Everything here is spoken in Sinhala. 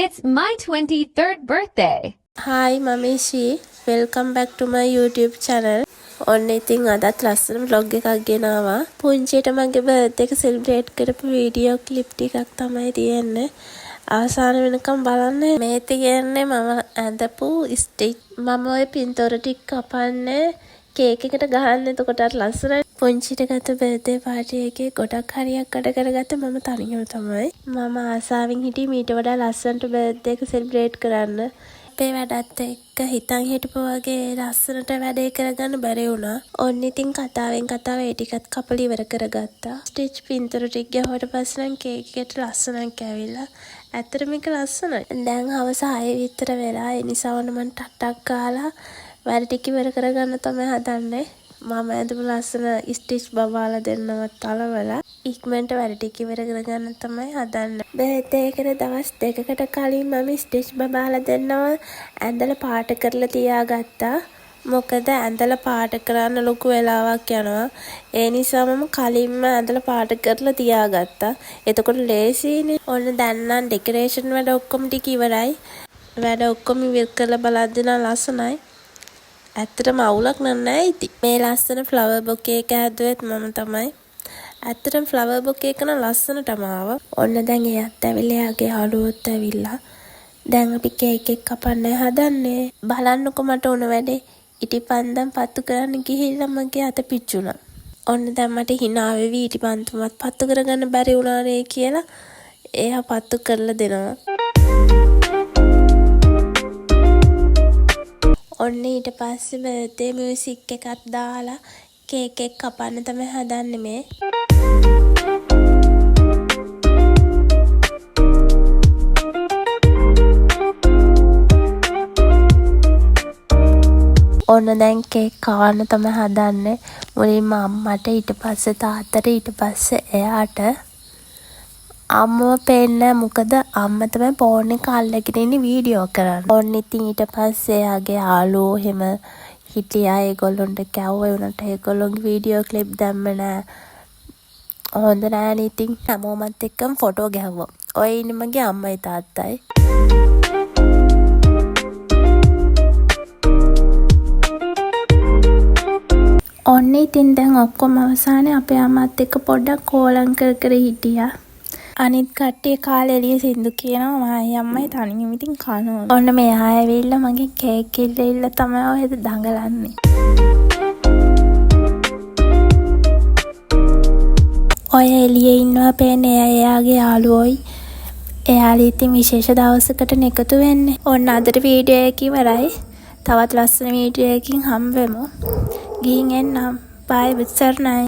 It's my 23rd birthday. Hi, Mamishi. Welcome back to my YouTube channel. ඔන්න ඉතින් අදත් ලස්සන vlog එකක් ගෙනාවා. පුංචියට මගේ birthday එක celebrate කරපු වීඩියෝ clip ටිකක් තමයි තියෙන්නේ. අවසාන වෙනකම් බලන්න. මේ තියෙන්නේ මම ඇඳපු stitch. මම ওই පින්තූර ටික කපන්නේ කේක් එකට ගහන්න. එතකොට අර ලස්සනයි. පුංචිට ගත්ත birthday party එකේ ගොඩක් හරියක් අඩ කරගත්ත මම තනියම තමයි. මම ආසාවෙන් හිටියේ මීට වඩා ලස්සනට birthday එක celebrate කරන්න. අපේ වැඩත් එක්ක හිතන් හිටපු වගේ ලස්සනට වැඩේ කරගන්න බැරි වුණා. ඔන්න ඉතින් කතාවෙන් කතාව ඒ ටිකත් කපලා ඉවර කරගත්තා. ස්ටිච් පින්තූර ටික ගහුවට පස්සේ නම් කේක් එකට ලස්සනක් ඇවිල්ලා. ඇත්තට මේක ලස්සනයි. දැන් හවස 6 විතර වෙලා. ඒ නිසා ඔන්න මම ටට්ටක් ගාලා වැඩ ටික ඉවර කරගන්න තමයි හදන්නේ. මම ඇඳපු ලස්සන ස්ටිච් බබාලා දෙන්නවත් අලවලා ඉක්මනට වැඩ ටික ඉවර කරගන්න තමයි හදන්නේ. birthday එකට දවස් 2කට කලින් මම ස්ටිච් බබාලා දෙන්නව ඇඳලා පාට කරලා තියාගත්තා. මොකද ඇඳලා පාට කරන්න ලොකු වෙලාවක් යනවා. ඒ නිසා මම කලින්ම ඇඳලා පාට කරලා තියාගත්තා. එතකොට ලේසියිනේ. ඔන්න දැන් නම් ඩෙකොරේෂන් වැඩ ඔක්කොම ටික ඉවරයි. වැඩ ඔක්කොම ඉවර කරලා බලද්දී නම් ලස්සනයි. ඇත්තටම අවුලක් නැහැ ඉතින්. මේ ලස්සන ෆ්ලවර් බොකේ එක හැදුවෙත් මම තමයි. ඇත්තටම ෆ්ලවර් බොකේ එක නම් ලස්සනටම ආවා. ඔන්න දැන් එයාත් ඇවිල්ලා එයාගේ යාළුවෝත් ඇවිල්ලා. දැන් අපි කේක් එක කපන්න හදන්නේ. බලන්නකො මට උන වැඩේ. ඉටිපන්දම් පත්තු කරන්න ගිහිල්ලා මගේ අත පිච්චුණා. ඔන්න දැන් මට hina වෙවි ඉටිපන්දමත් පත්තු කරගන්න බැරි වුණානේ කියලා එයා පත්තු කරලා දෙනවා. ඔන්න ඊට පස්සේ birthday music එකක් දාලා කේක් එක කපන්න තමයි හදන්නේ මේ. ඔන්න දැන් කේක් කවන්න තමයි හදන්නේ. මුලින්ම අම්මට ඊට පස්සේ තාත්තට ඊට පස්සේ එයාට. අම්මව පේන්නේ මොකද අම්ම තමයි ෆෝන් එක අල්ලගෙන ඉන්නේ වීඩියෝ කරන්න. ඔන්න ඉතින් ඊට පස්සේ එයාගේ යාළුවෝ එහෙම හිටියා. ඒගොල්ලොන්ට කැවුවා උනට ඒගොල්ලොන්ගේ වීඩියෝ ක්ලිප් දැම්ම නෑ. හොඳ නෑනේ ඉතින් හැමෝමත් එක්කම ෆොටෝ ගැහුවා. ඔය ඉන්නේ මගේ අම්මයි තාත්තයි. ඔන්න ඉතින් දැන් ඔක්කොම අවසානයේ අපේ අම්මත් එක්ක පොඩ්ඩක් කෝලම් කර හිටියා. අනිත් කට්ටිය කාලේ එළිය සින්දු කියනවා මායි අම්මයි තනියම ඉතින් කනවා. ඔන්න මෙයා ඇවිල්ලා මගේ කේක් ඉල්ල තමයි ඔය දඟලන්නේ. ඔය එළියේ ඉන්නවා පේන්නේ එයාගේ යාළුවෝයි. එයාලා ඉතින් විශේෂ දවසකට එකතු වෙන්නේ. ඔන්න අදට වීඩියෝ එක ඉවරයි. තවත් ලස්සන වීඩියෝ එකකින් හම්බෙමු. ගිහින් එන්නම්. බයි බුත්සර්ණයි.